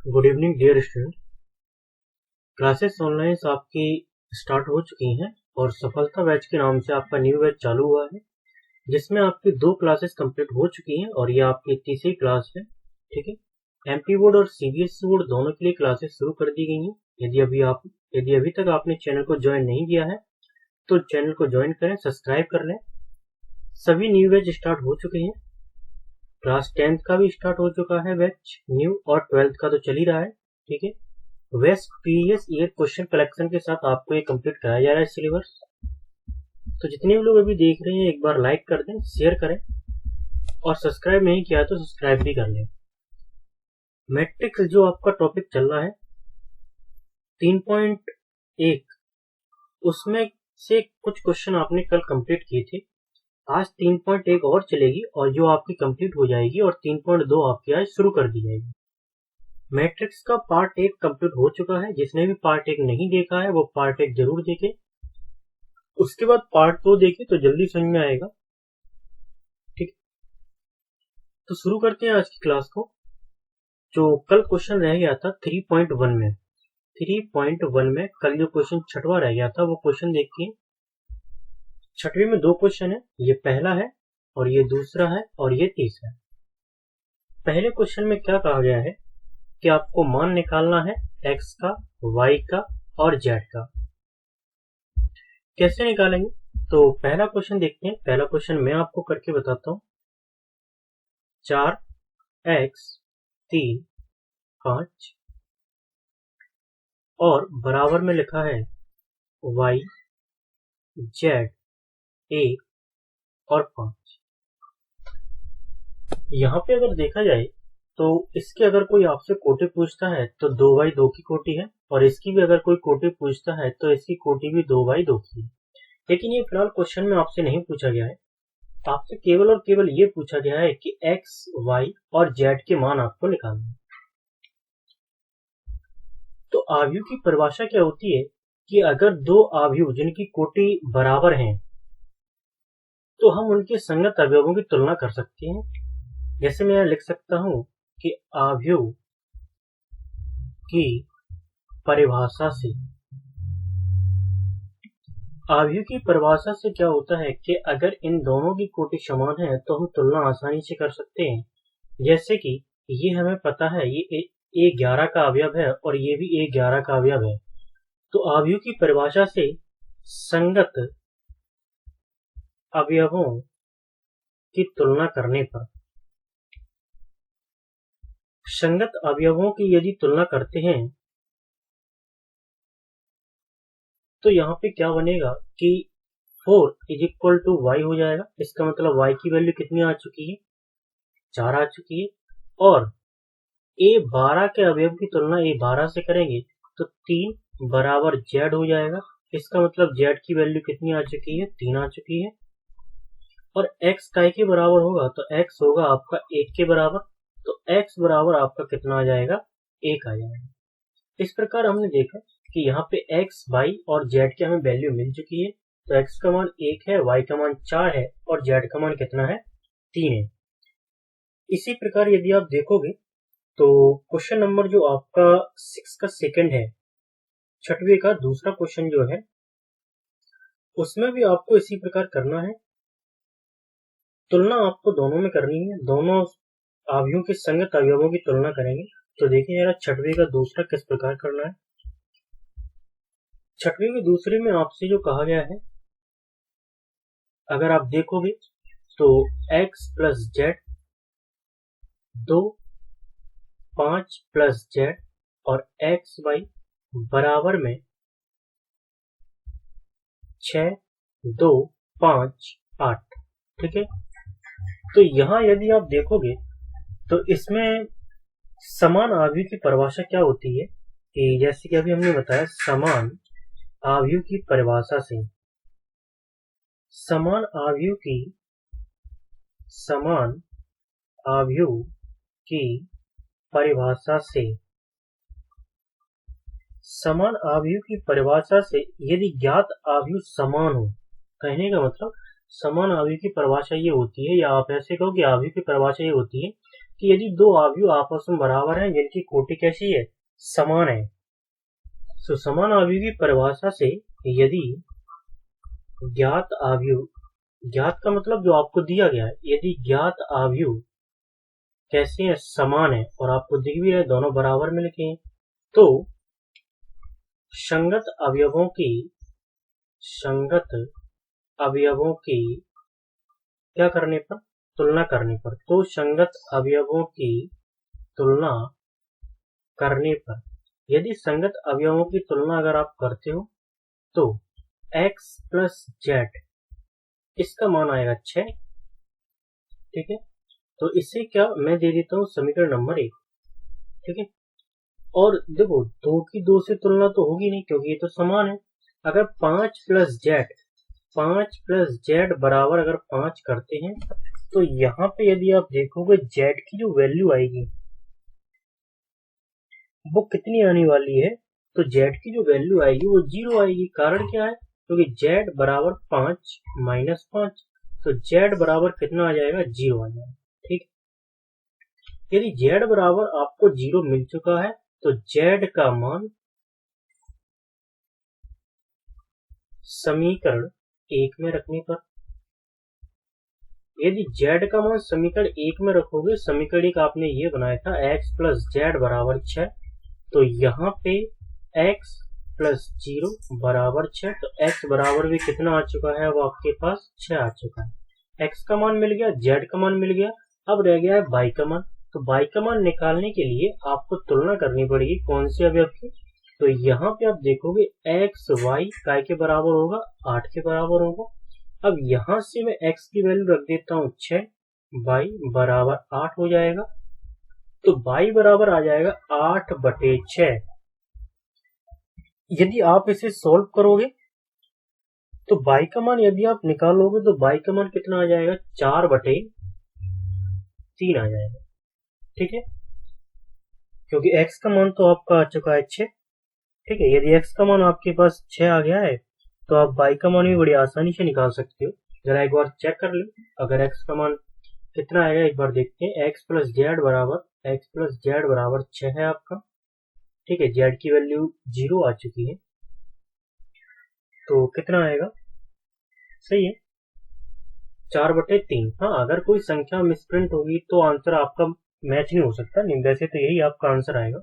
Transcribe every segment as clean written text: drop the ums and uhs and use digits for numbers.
Good evening dear student. Classes online आपकी start हो चुकी हैं और सफलता बैच के नाम से आपका न्यू बैच चालू हुआ है, जिसमें आपकी 2 क्लासेस कंप्लीट हो चुकी हैं और ये आपकी तीसरी क्लास है। ठीक है, एमपी बोर्ड और सीबीएसई बोर्ड दोनों के लिए क्लासेस शुरू कर दी गई हैं। यदि अभी तक आपने चैनल को ज्वाइन नहीं किया है तो चैनल को ज्वाइन करें, सब्सक्राइब कर लें। सभी न्यू बैच स्टार्ट हो चुके हैं। क्लास 10th का भी स्टार्ट हो चुका है बैच न्यू, और 12th का तो चल ही रहा है। ठीक है, best previous year question collection के साथ आपको ये कंप्लीट कराया जा रहा है सिलेबस। तो जितने भी लोग अभी देख रहे हैं एक बार लाइक कर दें, शेयर करें और सब्सक्राइब नहीं किया तो सब्सक्राइब भी कर लें। मैट्रिक्स जो आपका टॉपिक चल रहा है 3.1, उसमें से कुछ क्वेश्चन आपने कल कंप्लीट किए थे। आज 3.1 और चलेगी और जो आपकी कंप्लीट हो जाएगी और 3.2 आपकी आज शुरू कर दी जाएगी। मैट्रिक्स का पार्ट 1 कंप्लीट हो चुका है। जिसने भी पार्ट 1 नहीं देखा है वो पार्ट 1 जरूर देखे, उसके बाद पार्ट 2 देखे तो जल्दी समझ में आएगा। ठीक, तो शुरू करते हैं आज की क्लास को। जो कल क्वेश्चन रह गया था 3.1 में, 3.1 में कल जो क्वेश्चन छठवां रह गया था वो क्वेश्चन देखिए। छठवें में 2 क्वेश्चन है, ये पहला है और ये दूसरा है और ये तीसरा है। पहले क्वेश्चन में क्या कहा गया है कि आपको मान निकालना है x का, y का और z का। कैसे निकालेंगे? तो पहला क्वेश्चन देखते हैं। पहला क्वेश्चन मैं आपको करके बताता हूं। 4x 3 5 और बराबर में लिखा है y z 1 और 5। यहाँ पे अगर देखा जाए तो इसके अगर कोई आपसे कोटि पूछता है तो 2/2 की कोटि है, और इसकी भी अगर कोई कोटि पूछता है तो इसकी कोटि भी 2/2 की है। लेकिन ये फिलहाल क्वेश्चन में आपसे नहीं पूछा गया है। आपसे केवल और केवल ये पूछा गया है कि x, y और z के मान आपको निकालने हैं। तो आव्यूह की परिभाषा क्या होती है कि अगर 2 आव्यूह जिनकी कोटि बराबर हैं तो हम उनके संगत अवयवों की तुलना कर सकते हैं। जैसे मैं लिख सकता हूं कि आव्यूह की परिभाषा से, आव्यूह की परिभाषा से क्या होता है कि अगर इन दोनों की कोटि समान है तो हम तुलना आसानी से कर सकते हैं। जैसे कि ये हमें पता है ये A11 का अवयव है और ये भी A11 का अवयव है। तो आव्यूह की परिभाषा से संगत अवयवों की तुलना करने पर, संगत अवयवों की यदि तुलना करते हैं तो यहाँ पे क्या बनेगा कि 4 = y हो जाएगा। इसका मतलब y की वैल्यू कितनी आ चुकी है? 4 आ चुकी है। और A12 के अवयव की तुलना A12 से करेंगे तो 3 बराबर z हो जाएगा। इसका मतलब z की वैल्यू कितनी आ चुकी है? 3 आ चुकी है। और x काय के बराबर होगा तो x होगा आपका 1 के बराबर, तो x बराबर आपका कितना आ जाएगा? 1 आ जाएगा। इस प्रकार हमने देखा कि यहाँ पे x, y और z की हमें वैल्यू मिल चुकी है। तो x का मान 1 है, y का मान 4 है और z का मान कितना है? 3 है। इसी प्रकार यदि आप देखोगे तो क्वेश्चन नंबर जो आपका 6 का सेकंड है, छठवें का दूसरा क्वेश्चन जो है, उसमें भी आपको इसी प्रकार करना है। तुलना आपको दोनों में करनी है, दोनों आव्यूहों के संगत अवयवों की तुलना करेंगे। तो देखिए जरा छठवें का दूसरा किस प्रकार करना है। छठवें के दूसरे में आपसे जो कहा गया है, अगर आप देखोगे तो x + z 2 5 + z और x y बराबर में 6 2 5 8। ठीक है, तो यहाँ यदि आप देखोगे तो इसमें समान आव्यूह की परिभाषा क्या होती है कि जैसे कि अभी हमने बताया, समान आव्यूह की परिभाषा से, समान आव्यूह की परिभाषा से, समान आव्यूह की परिभाषा से यदि ज्ञात आव्यूह समान हो, कहने का मतलब समान आव्यूह की परिभाषा ये होती है, या आप ऐसे कहो कि आव्यूह की परिभाषा ये होती है कि यदि दो अवयव आपस में बराबर हैं जिनकी कोटि कैसी है, समान है। तो समान अवयव की परिभाषा से यदि ज्ञात अवयव, ज्ञात का मतलब जो आपको दिया गया है, यदि ज्ञात अवयव कैसे हैं, समान है और आपको दिख भी रहा है दोनों बराबर में लिखे हैं, तो संगत अवयवों की क्या करने पर, तुलना करने पर, तो संगत अवयवों की तुलना करने पर, यदि संगत अवयवों की तुलना अगर आप करते हो तो x प्लस जेड इसका मान आएगा 6। ठीक है, तो इससे क्या मैं दे देता हूँ समीकरण नंबर 1। ठीक है, और देखो 2 की 2 से तुलना तो होगी नहीं क्योंकि ये तो समान है। अगर 5 प्लस जेड बराबर अगर 5 करते हैं तो यहाँ पे यदि आप देखोगे जेड की जो वैल्यू आएगी वो कितनी आने वाली है, तो जेड की जो वैल्यू आएगी वो 0 आएगी। कारण क्या है, क्योंकि जेड बराबर 5 माइनस 5, तो जेड बराबर कितना आ जाएगा, 0 आ जाएगा। ठीक, यदि जेड बराबर आपको 0 मिल चुका है तो जेड का मान समीकरण 1 में रखने पर, यदि z का मान समीकरण 1 में रखोगे, समीकरण 1 आपने ये बनाया था x प्लस जेड बराबर 6, तो यहाँ पे x प्लस 0 बराबर 6, तो x बराबर भी कितना आ चुका है, अब आपके पास 6 आ चुका है। x का मान मिल गया, z का मान मिल गया, अब रह गया है y का मान। तो y का मान निकालने के लिए आपको तुलना करनी पड़ेगी कौन से अवयव की, तो यहाँ पे आप देखोगे x y काय के बराबर होगा, 8 के बराबर होगा। अब यहां से मैं x की वैल्यू रख देता हूँ 6, y बराबर 8 हो जाएगा, तो y बराबर आ जाएगा 8/6। यदि आप इसे सॉल्व करोगे तो y का मान यदि आप निकालोगे तो y का मान कितना आ जाएगा, 4/3 आ जाएगा। ठीक है, क्योंकि x का मान तो आपका आ चुका है 6। ठीक है, यदि x का मान आपके पास 6 आ गया है तो आप y का मान भी बड़ी आसानी से निकाल सकते हो। जरा एक बार चेक कर लो, अगर x का मान कितना आएगा एक बार देखते हैं। x प्लस जेड बराबर 6 है आपका। ठीक है, z की वैल्यू 0 आ चुकी है, तो कितना आएगा, सही है 4/3। हाँ, अगर कोई संख्या मिसप्रिंट होगी तो आंसर आपका मैच नहीं हो सकता, नहीं वैसे तो यही आपका आंसर आएगा।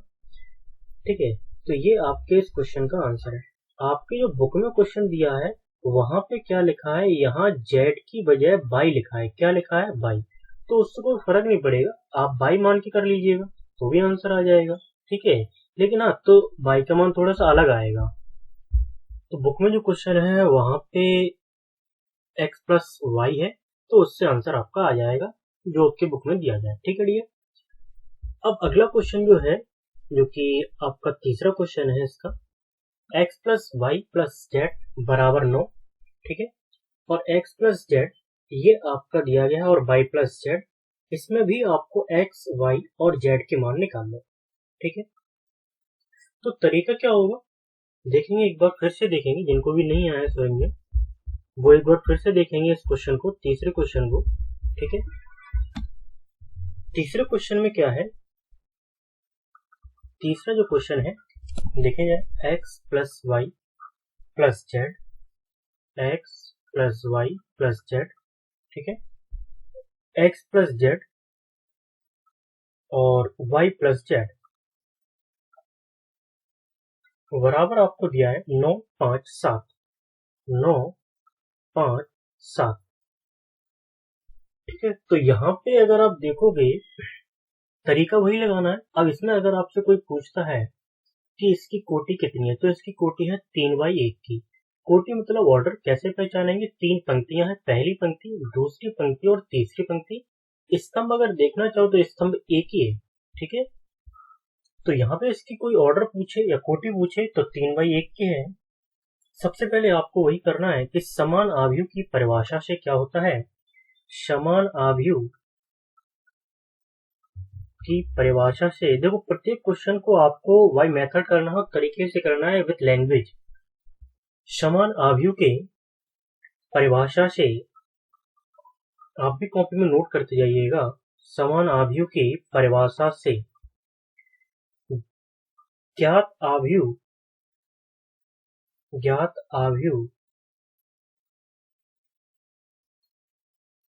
ठीक है, तो ये आपके इस क्वेश्चन का आंसर है। आपके जो बुक में क्वेश्चन दिया है वहां पे क्या लिखा है, यहाँ z की बजाय y लिखा है। क्या लिखा है, y, तो उससे कोई फर्क नहीं पड़ेगा, आप y मान के कर लीजिएगा तो भी आंसर आ जाएगा। ठीक है, लेकिन हाँ, तो y का मान थोड़ा सा अलग आएगा। तो बुक में जो क्वेश्चन है वहां पे x प्लस y है, तो उससे आंसर आपका आ जाएगा जो आपके बुक में दिया जाए। ठीक है डियर, अब अगला क्वेश्चन जो है, जो कि आपका तीसरा क्वेश्चन है इसका, x plus y plus z बराबर 9। ठीक है, और x प्लस जेड ये आपका दिया गया है, और y प्लस जेड, इसमें भी आपको x, y और z के मान निकालने। ठीक है, तो तरीका क्या होगा देखेंगे, एक बार फिर से देखेंगे, जिनको भी नहीं आया समझ में वो एक बार फिर से देखेंगे इस क्वेश्चन को, तीसरे क्वेश्चन को। ठीक है, तीसरे क्वेश्चन में क्या है, तीसरा जो क्वेश्चन है देखें जाए, x plus y plus z, x plus y plus z. ठीक है, x प्लस जेड और y प्लस जेड बराबर आपको दिया है 9, 5, 7, 9, 5, 7। ठीक है, तो यहाँ पे अगर आप देखोगे तरीका वही लगाना है। अब इसमें अगर आपसे कोई पूछता है कि इसकी कोटि कितनी है, तो इसकी कोटि है 3/1 की। कोटि मतलब ऑर्डर, कैसे पहचानेंगे, 3 पंक्तियां हैं, पहली पंक्ति, दूसरी पंक्ति और तीसरी पंक्ति। स्तंभ अगर देखना चाहो तो स्तंभ एक ही है। ठीक है, तो यहाँ पे इसकी कोई ऑर्डर पूछे या कोटि पूछे तो 3/1 की है। सबसे पहले आपको वही करना है कि समान आव्यूह की परिभाषा से क्या होता है, समान आव्यूह की परिभाषा से, देखो प्रत्येक क्वेश्चन को आपको वाई मेथड करना हो, तरीके से करना है विथ लैंग्वेज। समान आव्यूह के परिभाषा से आप भी कॉपी में नोट करते जाइएगा। समान आव्यूह की परिभाषा से ज्ञात आव्यूह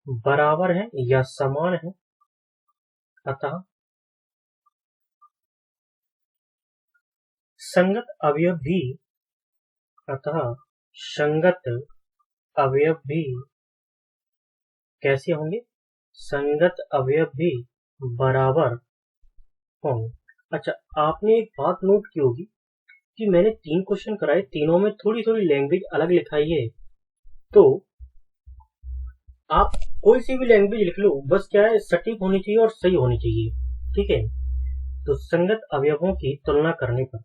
बराबर है या समान है, अतः संगत अवयव भी कैसे होंगे? संगत अवयव भी बराबर होंगे। अच्छा, आपने एक बात नोट की होगी कि मैंने 3 क्वेश्चन कराए, तीनों में थोड़ी थोड़ी लैंग्वेज अलग लिखाई है। तो आप कोई सी भी लैंग्वेज लिख लो, बस क्या है, सटीक होनी चाहिए और सही होनी चाहिए, ठीक है। तो संगत अवयवों की तुलना करने पर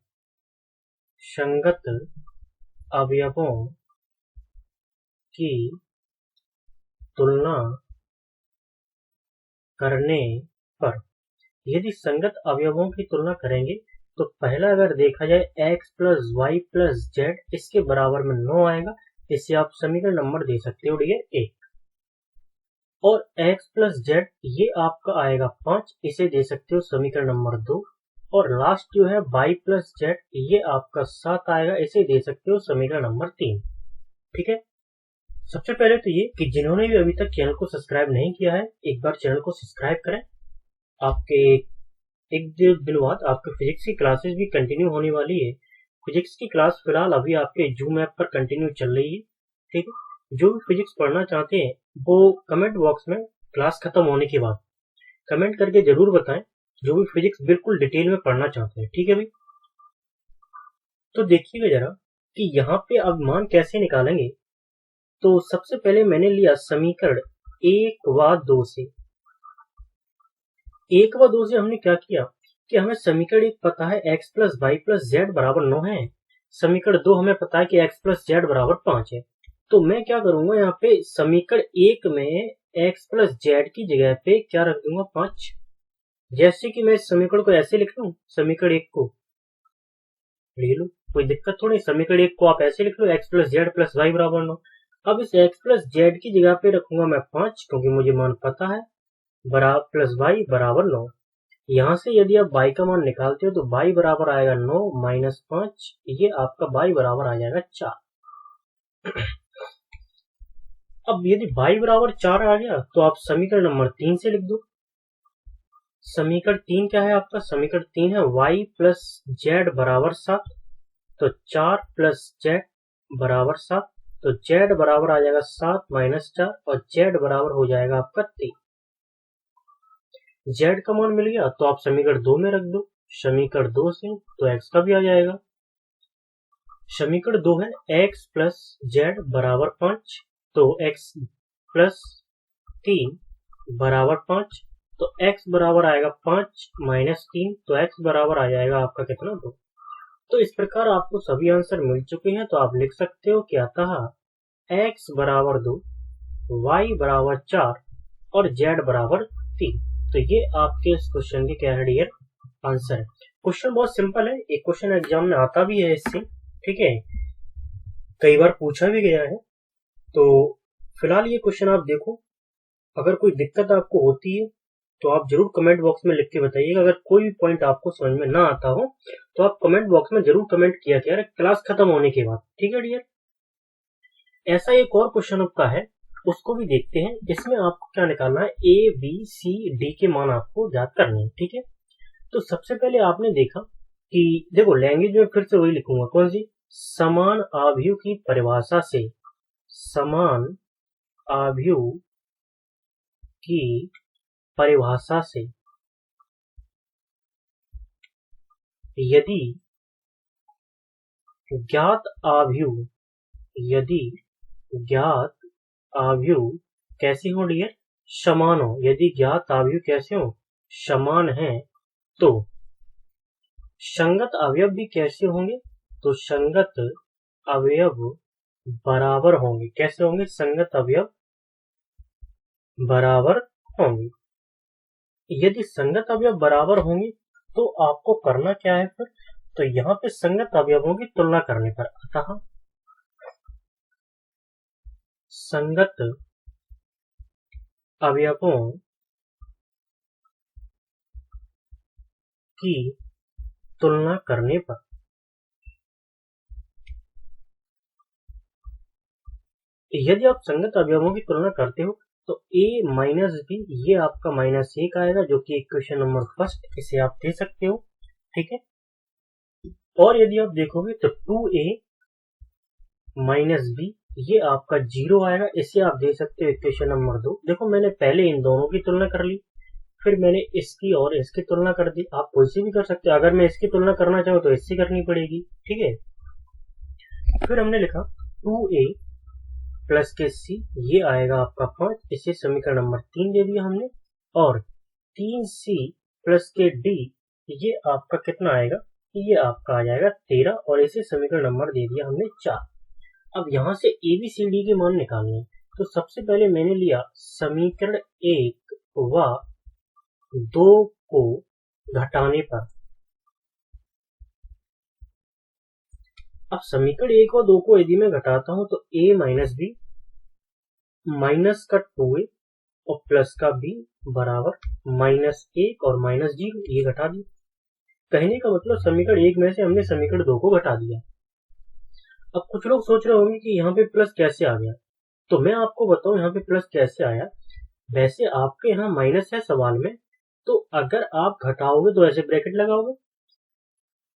यदि संगत अवयवों की तुलना करेंगे तो पहला अगर देखा जाए x plus y plus z इसके बराबर में 9 आएगा। इसे आप समीकरण नंबर दे सकते हो डियर 1, और x प्लस जेड ये आपका आएगा 5, इसे दे सकते हो समीकरण नंबर 2, और लास्ट जो है y प्लस जेड ये आपका 7 आएगा, इसे दे सकते हो समीकरण नंबर 3, ठीक है। सबसे पहले तो ये कि जिन्होंने भी अभी तक चैनल को सब्सक्राइब नहीं किया है, एक बार चैनल को सब्सक्राइब करें। आपके एक दिन बाद आपके फिजिक्स की क्लासेस भी कंटिन्यू होने वाली है। फिजिक्स की क्लास फिलहाल अभी आपके जूम ऐप पर कंटिन्यू चल रही है, ठीक है। जो भी फिजिक्स पढ़ना चाहते हैं वो कमेंट बॉक्स में क्लास खत्म होने के बाद कमेंट करके जरूर बताएं, जो भी फिजिक्स बिल्कुल डिटेल में पढ़ना चाहते हैं, ठीक है भाई। तो देखिएगा जरा कि यहाँ पे अब मान कैसे निकालेंगे। तो सबसे पहले मैंने लिया समीकरण 1 व 2 से। 1 व 2 से हमने क्या किया कि हमें समीकरण 1 पता है x plus y plus z बराबर 9 है, समीकरण 2 हमें पता है कि x प्लस जेड बराबर 5 है। तो मैं क्या करूंगा, यहाँ पे समीकरण 1 में x प्लस जेड की जगह पे क्या रख दूंगा 5। जैसे कि मैं इस समीकरण को ऐसे लिख लूं, समीकरण 1 को ले लो, कोई दिक्कत थोड़ी। समीकरण 1 को आप ऐसे लिख लो, x plus z plus y बराबर 9। अब इस x प्लस जेड की जगह पे रखूंगा मैं 5, क्योंकि मुझे मान पता है, बराबर प्लस वाई बराबर 9। यहाँ से यदि आप y का मान निकालते हो तो y बराबर आएगा 9 माइनस 5, ये आपका y बराबर आ जाएगा 4। अब यदि y बराबर 4 आ गया तो आप समीकरण नंबर 3 से लिख दो। समीकरण 3 क्या है आपका? समीकरण 3 है y प्लस जेड बराबर 7, तो 4 प्लस जेड बराबर 7, तो z बराबर आ जाएगा 7 माइनस 4, और z बराबर हो जाएगा आपका 3। z का मान मिल गया तो आप समीकरण 2 में रख दो, समीकरण 2 से तो x का भी आ जाएगा। समीकरण 2 है x प्लस जेड बराबर 5, तो x प्लस 3 बराबर 5, तो x बराबर आएगा 5 माइनस 3, तो x बराबर आ जाएगा आपका कितना 2। तो इस प्रकार आपको सभी आंसर मिल चुके हैं, तो आप लिख सकते हो कि अतः x बराबर 2, y बराबर 4 और z बराबर 3। तो ये आपके इस क्वेश्चन के क्या है डियर आंसर है। क्वेश्चन बहुत सिंपल है, एक क्वेश्चन एग्जाम में आता भी है इससे, ठीक है, कई बार पूछा भी गया है। तो फिलहाल ये क्वेश्चन आप देखो, अगर कोई दिक्कत आपको होती है तो आप जरूर कमेंट बॉक्स में लिख के बताइएगा। अगर कोई भी पॉइंट आपको समझ में ना आता हो तो आप कमेंट बॉक्स में जरूर कमेंट किया करें क्लास खत्म होने के बाद, ठीक है डियर। ऐसा एक और क्वेश्चन आपका है, उसको भी देखते हैं। इसमें आपको क्या निकालना है, ए बी सी डी के मान आपको याद करने हैं, ठीक है। तो सबसे पहले आपने देखा कि देखो लैंग्वेज में फिर से वही लिखूंगा, कौन सी, समान आव्यूह की परिभाषा से, समान आव्यूह की परिभाषा से यदि ज्ञात आव्यूह कैसे हो डियर, समान हो। यदि ज्ञात आव्यूह कैसे हो, समान है, तो संगत अवयव भी कैसे होंगे, तो संगत अवयव बराबर होंगे। कैसे होंगे, संगत अवयव बराबर होंगे। यदि संगत अवयव बराबर होंगे तो आपको करना क्या है फिर, तो यहाँ पे संगत अवयवों की तुलना करने पर, अतः संगत अवयवों की तुलना करने पर यदि आप संगत अवयवों की तुलना करते हो तो a माइनस बी ये आपका -1 आएगा, जो कि इक्वेशन नंबर फर्स्ट, इसे आप दे सकते हो। ठीक है, और यदि आप देखोगे तो 2a माइनस बी ये आपका 0 आएगा, इसे आप दे सकते हो इक्वेशन नंबर 2। देखो मैंने पहले इन दोनों की तुलना कर ली, फिर मैंने इसकी और इसकी तुलना कर दी। आप कोई सी भी कर सकते हो, अगर मैं इसकी तुलना करना चाहूँ तो इससे करनी पड़ेगी। ठीक है, फिर हमने लिखा 2a प्लस के सी ये आएगा आपका 5, इसे समीकरण नंबर 3 दे दिया हमने, और 3c प्लस के डी ये आपका कितना आएगा, ये आपका आ जाएगा 13, और इसे समीकरण नंबर दे दिया हमने 4। अब यहाँ से ABCD के मान निकालने, तो सबसे पहले मैंने लिया समीकरण 1 व 2 को घटाने पर। अब समीकरण 1 और 2 को यदि मैं घटाता हूं तो a माइनस बी माइनस का 2a और प्लस का b बराबर -1 और -0, ये घटा दिया। कहने का मतलब समीकरण 1 में से हमने समीकरण 2 को घटा दिया। अब कुछ लोग सोच रहे होंगे कि यहाँ पे प्लस कैसे आ गया, तो मैं आपको बताऊं यहाँ पे प्लस कैसे आया। वैसे आपके यहाँ माइनस है सवाल में, तो अगर आप घटाओगे तो ऐसे ब्रैकेट लगाओगे,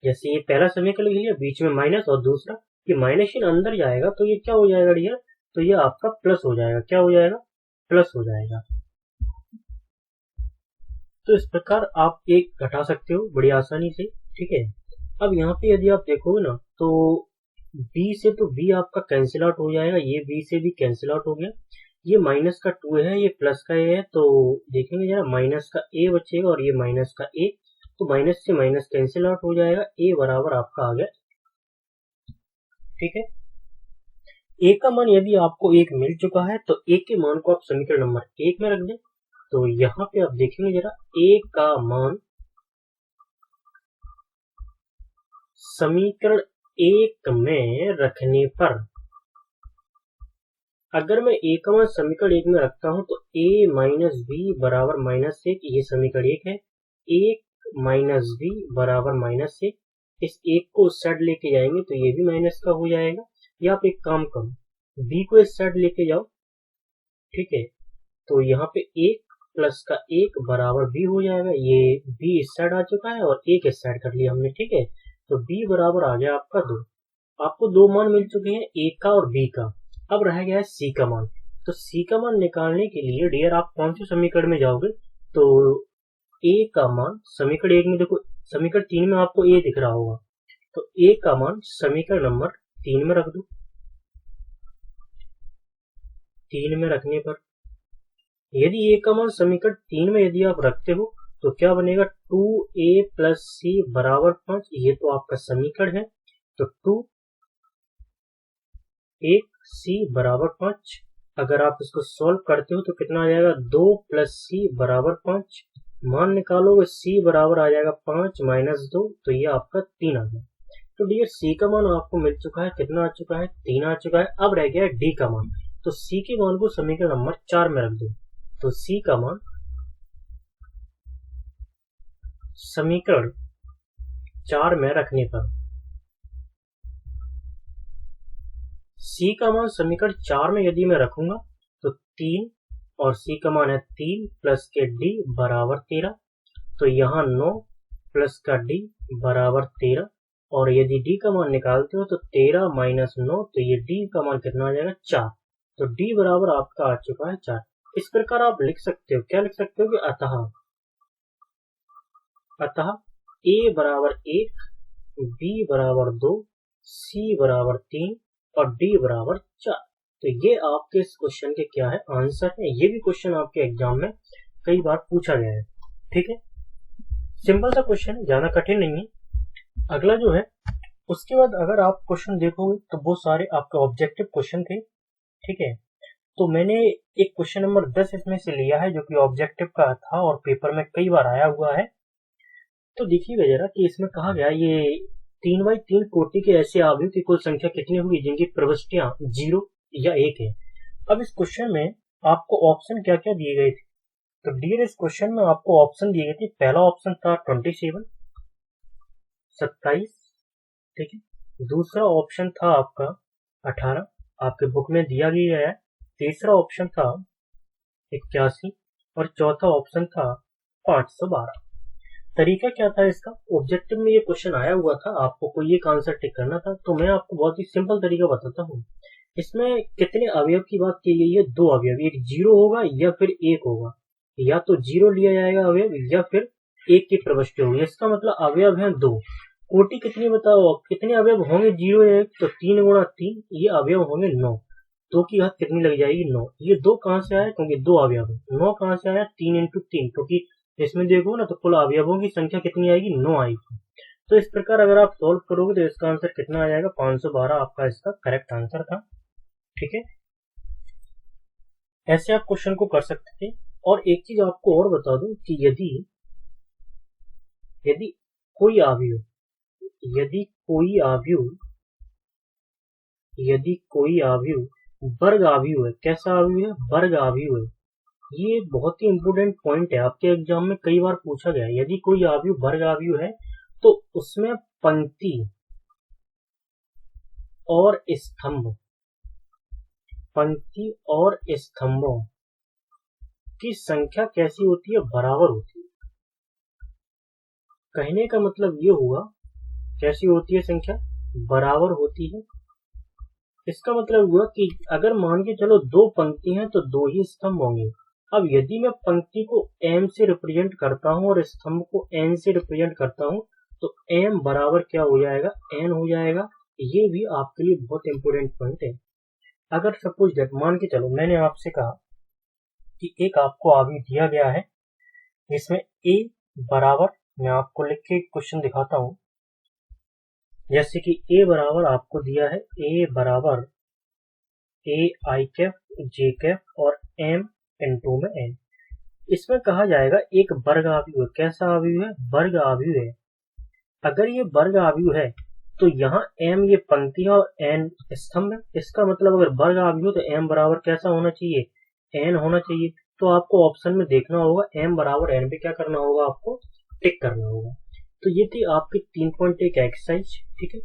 जैसे ये पहला समीकरण लिख लिया, बीच में माइनस और दूसरा, ये माइनस इन अंदर जाएगा तो ये क्या हो जाएगा डियर, तो ये आपका प्लस हो जाएगा। क्या हो जाएगा, प्लस हो जाएगा। तो इस प्रकार आप एक घटा सकते हो बड़ी आसानी से। ठीक है, अब यहाँ पे यदि आप देखोगे ना तो b से तो b आपका कैंसिल आउट हो जाएगा, ये b से भी कैंसिल आउट हो गया, ये माइनस का 2 है, ये प्लस का a है, तो देखेंगे जरा माइनस का a बचेगा और ये माइनस का a, तो माइनस से माइनस कैंसिल आउट हो जाएगा, a बराबर आपका आ गया। ठीक है, a का मान यदि आपको 1 मिल चुका है तो a के मान को आप समीकरण नंबर 1 में रख दें। तो यहाँ पे आप देखेंगे जरा a का मान समीकरण 1 में रखने पर, अगर मैं a का मान समीकरण 1 में रखता हूं तो a माइनस बी बराबर -1, ये समीकरण 1 है। 1 माइनस बी बराबर -1, इस 1 को उस साइड लेके जाएंगे तो ये भी माइनस का हो जाएगा, या आप एक काम करो b को इस साइड लेके जाओ। ठीक है, तो यहाँ पे 1 प्लस का 1 बराबर b हो जाएगा, ये b इस साइड आ चुका है और 1 इस साइड कर लिया हमने। ठीक है, तो b बराबर आ गया आपका 2। आपको दो मान मिल चुके हैं, a का और b का। अब रह गया है c का मान, तो c का मान निकालने के लिए डियर आप कौन से समीकरण में जाओगे, तो a का मान समीकरण 1 में, देखो समीकरण 3 में आपको a दिख रहा होगा, तो a का मान समीकरण नंबर 3 में रख दो। 3 में रखने पर यदि a का मान समीकरण 3 में यदि आप रखते हो तो क्या बनेगा, 2a प्लस c बराबर 5, ये तो आपका समीकरण है। तो 2a बराबर 5, अगर आप इसको सॉल्व करते हो तो कितना आ जाएगा, 2 प्लस c बराबर 5, मान निकालोगे c बराबर आ जाएगा 5 माइनस 2, तो ये आपका 3 आ गया। तो डियर c का मान आपको मिल चुका है, कितना आ चुका है, 3 आ चुका है। अब रह गया d का मान, तो c के मान को समीकरण नंबर 4 में रख दो। तो c का मान समीकरण 4 में रखने पर, c का मान समीकरण 4 में यदि मैं रखूंगा तो 3, और c का मान है 3 प्लस के d बराबर 13, तो यहाँ 9 प्लस का d बराबर 13, और यदि d का मान निकालते हो तो 13 माइनस 9, तो ये d का मान कितना आ जाएगा, 4। तो d बराबर आपका आ चुका है 4। इस प्रकार आप लिख सकते हो, क्या लिख सकते हो कि अतः a बराबर 1, b बराबर 2, c बराबर 3 और d बराबर 4। तो ये आपके इस क्वेश्चन के क्या है, आंसर है। ये भी क्वेश्चन आपके एग्जाम में कई बार पूछा गया है। ठीक है, सिंपल सा क्वेश्चन है, ज्यादा कठिन नहीं है। अगला जो है, उसके बाद अगर आप क्वेश्चन देखोगे तो बहुत सारे आपके ऑब्जेक्टिव क्वेश्चन थे। ठीक है, तो मैंने एक क्वेश्चन नंबर 10 इसमें से लिया है, जो कि ऑब्जेक्टिव का था और पेपर में कई बार आया हुआ है। तो देखिएगा जरा कि इसमें कहा गया, ये 3x3 कोटि के ऐसे अवयव की कुल संख्या कितनी होगी जिनकी प्रविष्टियां 0 या 1 है। अब इस क्वेश्चन में आपको ऑप्शन क्या क्या दिए गए थे, तो डियर इस क्वेश्चन में आपको ऑप्शन दिए गए थे। पहला ऑप्शन था 27, 27, ठीक है। दूसरा ऑप्शन था आपका 18, आपके बुक में दिया गया है। तीसरा ऑप्शन था 81 और चौथा ऑप्शन था 512। तरीका क्या था इसका? ऑब्जेक्टिव में ये क्वेश्चन आया हुआ था, आपको कोई एक आंसर टिक करना था, तो मैं आपको बहुत ही सिंपल तरीका बताता हूँ। इसमें कितने अवयव की बात की गई है? 2 अवयव, एक 0 होगा या फिर 1 होगा। या तो 0 लिया जाएगा अवयव या फिर 1 की प्रविष्टि होगी। इसका मतलब अवयव है 2। कोटि कितनी बताओ, कितने अवयव होंगे 0 या 1? तो 3 गुणा 3, ये अवयव होंगे 9। 2 की घात कितनी लग जाएगी? 9। ये 2 कहाँ से आया? क्योंकि 2 अवयव है। 9 कहाँ से आया? 3 इंटू 3, क्योंकि इसमें देखो ना तो कुल अवयवों की संख्या कितनी आएगी? 9 आएगी। तो इस प्रकार अगर आप सॉल्व करोगे तो इसका आंसर कितना आ जाएगा? 512 आपका इसका करेक्ट आंसर था, ठीक है। ऐसे आप क्वेश्चन को कर सकते थे। और एक चीज आपको और बता दूं कि यदि कोई अवयव वर्ग अवयव है, कैसा अवयव है? वर्ग अवयव है। ये बहुत ही इंपोर्टेंट पॉइंट है, आपके एग्जाम में कई बार पूछा गया है। यदि कोई अवयव वर्ग अवयव है तो उसमें पंक्ति और स्तंभों की संख्या कैसी होती है? बराबर होती है। कहने का मतलब ये हुआ, कैसी होती है संख्या? बराबर होती है। इसका मतलब हुआ कि अगर मान के चलो 2 पंक्ति हैं तो 2 ही स्तंभ होंगे। अब यदि मैं पंक्ति को m से रिप्रेजेंट करता हूं और स्तंभ को n से रिप्रेजेंट करता हूं तो m बराबर क्या हो जाएगा? n हो जाएगा। ये भी आपके लिए बहुत इंपोर्टेंट पॉइंट है। अगर सपोज दैट मान के चलो मैंने आपसे कहा कि एक आपको अवयव दिया गया है जिसमें a बराबर, मैं आपको लिख के क्वेश्चन दिखाता हूं। जैसे कि a बराबर आपको दिया है, a बराबर a i cap j cap और m इंटू में n। इसमें कहा जाएगा एक वर्ग अवयव है। कैसा अवयव है? वर्ग अवयव है। अगर ये वर्ग अवयव है तो यहाँ m ये पंक्ति है और n स्तंभ है। इसका मतलब अगर वर्ग अवयव तो m बराबर कैसा होना चाहिए? n होना चाहिए। तो आपको ऑप्शन में देखना होगा m बराबर n पे क्या करना होगा? आपको टिक करना होगा। तो ये थी आपकी 3.1 एक्सरसाइज, ठीक है।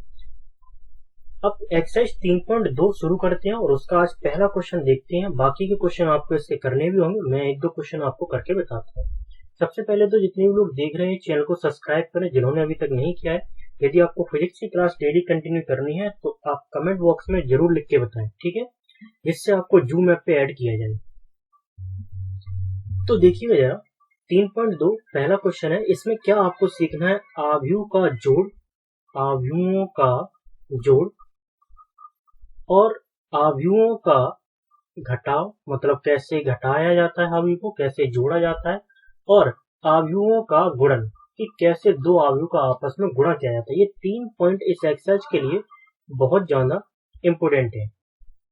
अब एक्सरसाइज 3.2 शुरू करते हैं और उसका आज पहला क्वेश्चन देखते हैं। बाकी के क्वेश्चन आपको इसके करने भी होंगे, मैं 1-2 क्वेश्चन आपको करके बताता हूँ। सबसे पहले तो जितने भी लोग देख रहे हैं चैनल को सब्सक्राइब करें जिन्होंने अभी तक नहीं किया है। यदि आपको फिजिक्स की क्लास डेली कंटिन्यू करनी है तो आप कमेंट बॉक्स में जरूर लिख के बताएं, ठीक है, जिससे आपको जूम ऐप पे ऐड किया जाए। तो देखिएगा जरा 3.2 पहला क्वेश्चन है। इसमें क्या आपको सीखना है? अवयवों का जोड़ और अवयवों का घटाव, मतलब कैसे घटाया जाता है अवयव को, कैसे जोड़ा जाता है, और अवयवों का गुणन, कि कैसे 2 अवयव का आपस में गुणा किया जाता है। ये 3 पॉइंट इस एक्सरसाइज के लिए बहुत ज्यादा इंपोर्टेंट है।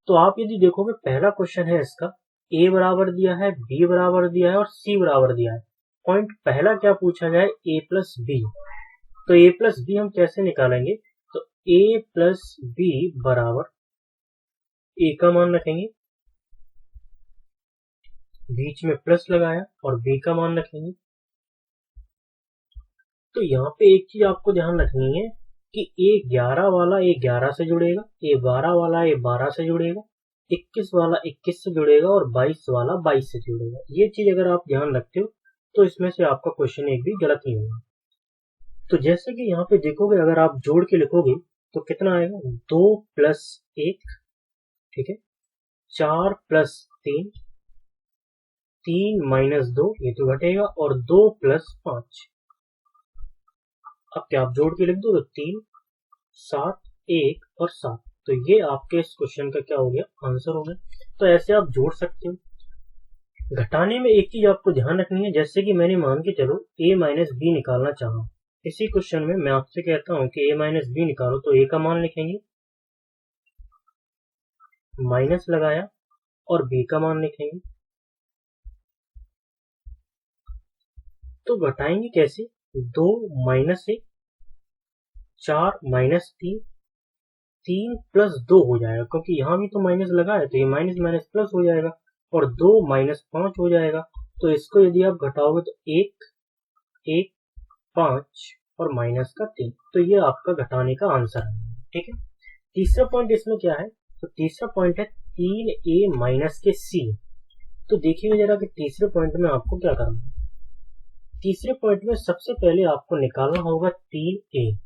तो आप यदि देखोगे पहला क्वेश्चन है इसका, a बराबर दिया है, b बराबर दिया है और c बराबर दिया है। पॉइंट पहला क्या पूछा जाए? a plus b। तो a प्लस b हम कैसे निकालेंगे? तो a प्लस b बराबर a का मान रखेंगे, बीच में प्लस लगाया और b का मान रखेंगे। तो यहाँ पे एक चीज आपको ध्यान रखनी है कि a11 वाला a11 से जुड़ेगा, a12 वाला a12 से जुड़ेगा, 21 वाला 21 से जुड़ेगा और 22 वाला 22 से जुड़ेगा। ये चीज अगर आप ध्यान रखते हो तो इसमें से आपका क्वेश्चन एक भी गलत नहीं होगा। तो जैसे कि यहाँ पे देखोगे, अगर आप जोड़ के लिखोगे तो कितना आएगा? 2 प्लस 1, ठीक है, 4 प्लस 3, 3 माइनस 2, ये तो घटेगा, और 2 प्लस 5। अब क्या आप जोड़ के लिख दो तो 3, 7, 1 और 7। तो ये आपके इस क्वेश्चन का क्या हो गया? आंसर हो गया। तो ऐसे आप जोड़ सकते हो। घटाने में एक चीज आपको ध्यान रखनी है, जैसे कि मैंने मान के चलो a माइनस बी निकालना चाहा। इसी क्वेश्चन में मैं आपसे कहता हूं कि a माइनस बी निकालो, तो a का मान लिखेंगे, माइनस लगाया और b का मान लिखेंगे। तो घटाएंगे कैसे? 2 माइनस 1, 4 माइनस 3, 3 प्लस 2 हो जाएगा, क्योंकि यहाँ भी तो माइनस लगा है तो ये माइनस माइनस प्लस हो जाएगा, और 2 माइनस 5 हो जाएगा। तो इसको यदि आप घटाओगे तो 1, 1, 5 और माइनस का 3। तो ये आपका घटाने का आंसर है। ठीक है, तीसरा पॉइंट इसमें क्या है, तो तीसरा पॉइंट है 3a माइनस के c। तो देखिए जरा कि तीसरे पॉइंट में आपको क्या करना है। तीसरे पॉइंट में सबसे पहले आपको निकालना होगा 3a।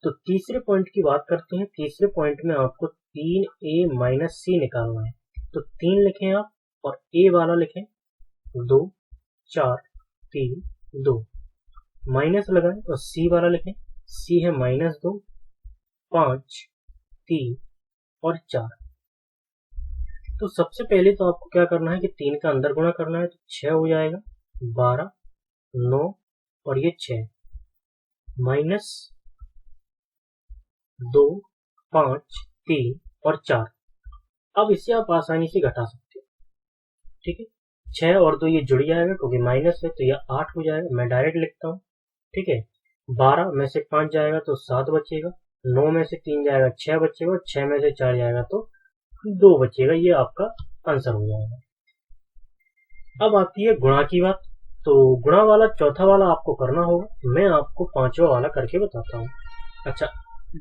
तो तीसरे पॉइंट की बात करते हैं। तीसरे पॉइंट में आपको 3a माइनस c निकालना है। तो 3 लिखें आप और a वाला लिखें 2 4 3 2, माइनस लगाएं और c वाला लिखें। c है -2 5 3 और 4। तो सबसे पहले तो आपको क्या करना है कि 3 का अंदर गुणा करना है। तो 6 हो जाएगा 12 9 और ये 6 -2 5 3 और 4। अब इसे आप आसानी से घटा सकते हो। ठीक है, 6 और 2 ये जुड़ जाएगा क्योंकि माइनस है, तो ये 8 हो जाएगा। मैं डायरेक्ट लिखता हूँ। ठीक है, 12 में से 5 जाएगा तो 7 बचेगा, 9 में से 3 जाएगा 6 बचेगा, और 6 में से 4 जाएगा तो 2 बचेगा। ये आपका आंसर हो जाएगा। अब आती है गुणा की बात। तो गुणा वाला चौथा वाला आपको करना होगा, मैं आपको पांचवा वाला करके बताता हूँ। अच्छा,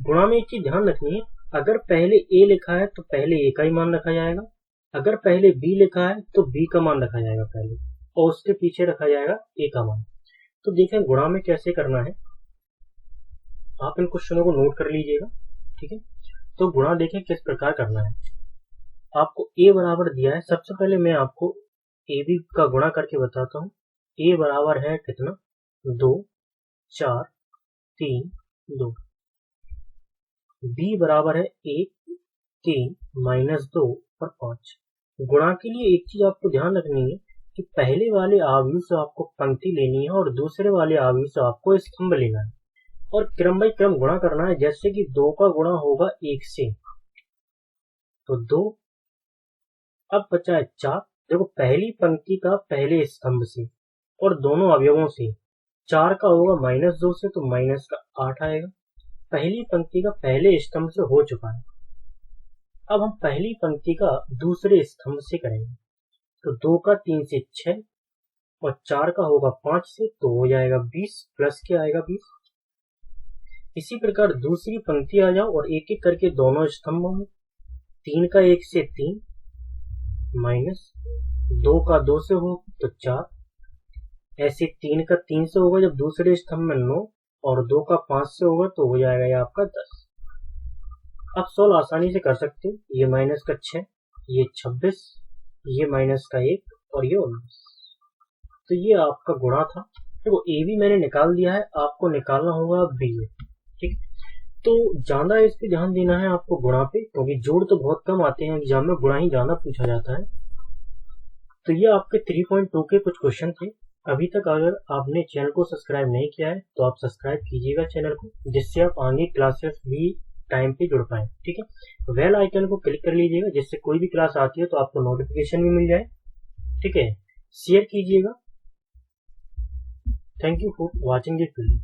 गुणा में एक चीज ध्यान रखनी है, अगर पहले a लिखा है तो पहले a का ही मान रखा जाएगा। अगर पहले b लिखा है तो b का मान रखा जाएगा पहले, और उसके पीछे रखा जाएगा a का मान। तो देखें गुणा में कैसे करना है, आप इन क्वेश्चनों को नोट कर लीजिएगा। ठीक है, तो गुणा देखें किस प्रकार करना है। आपको a बराबर दिया है, सबसे पहले मैं आपको ab का गुणा करके बताता हूँ। a बराबर है कितना, 2 4 3 2। b बराबर है 1 3 -2 और 5। गुणा के लिए एक चीज आपको ध्यान रखनी है कि पहले वाले आव्यूह से आपको पंक्ति लेनी है और दूसरे वाले आव्यूह से आपको स्तंभ लेना है, और क्रम बाई क्रम गुणा करना है। जैसे कि 2 का गुणा होगा 1 से, तो 2। अब बचा है 4। देखो पहली पंक्ति का पहले स्तंभ से और दोनों अवयवों से 4 का होगा -2 से, तो माइनस का 8 आएगा। पहली पंक्ति का पहले स्तंभ से हो चुका है। अब हम पहली पंक्ति का दूसरे स्तंभ से करेंगे। तो 2 का 3 से 6 और 4 का होगा 5 से, तो हो जाएगा 20 प्लस के आएगा 20। इसी प्रकार दूसरी पंक्ति आ जाओ और एक एक करके दोनों स्तंभों में 3 का 1 से 3 माइनस 2 का 2 से हो तो 4, ऐसे 3 का 3 से होगा जब दूसरे स्तंभ में 9, और 2 का 5 से होगा तो हो जाएगा ये आपका 10। आप सोल्व आसानी से कर सकते हो। ये माइनस का 6, ये 26, ये माइनस का 1 और ये 19। तो ये आपका गुणा था। देखो ए भी मैंने निकाल दिया है, आपको निकालना होगा बी। ठीक, तो ज्यादा इस पे ध्यान देना है आपको गुणा पे, क्योंकि जोड़ तो बहुत कम आते हैं एग्जाम में, गुणा ही ज्यादा पूछा जाता है। तो ये आपके 3.2 के कुछ क्वेश्चन थे। अभी तक अगर आपने चैनल को सब्सक्राइब नहीं किया है तो आप सब्सक्राइब कीजिएगा चैनल को, जिससे आप आगे क्लासेस भी टाइम पे जुड़ पाए। ठीक है, बेल आइकन को क्लिक कर लीजिएगा, जिससे कोई भी क्लास आती है तो आपको नोटिफिकेशन भी मिल जाए। ठीक है, शेयर कीजिएगा। Thank you for watching this video.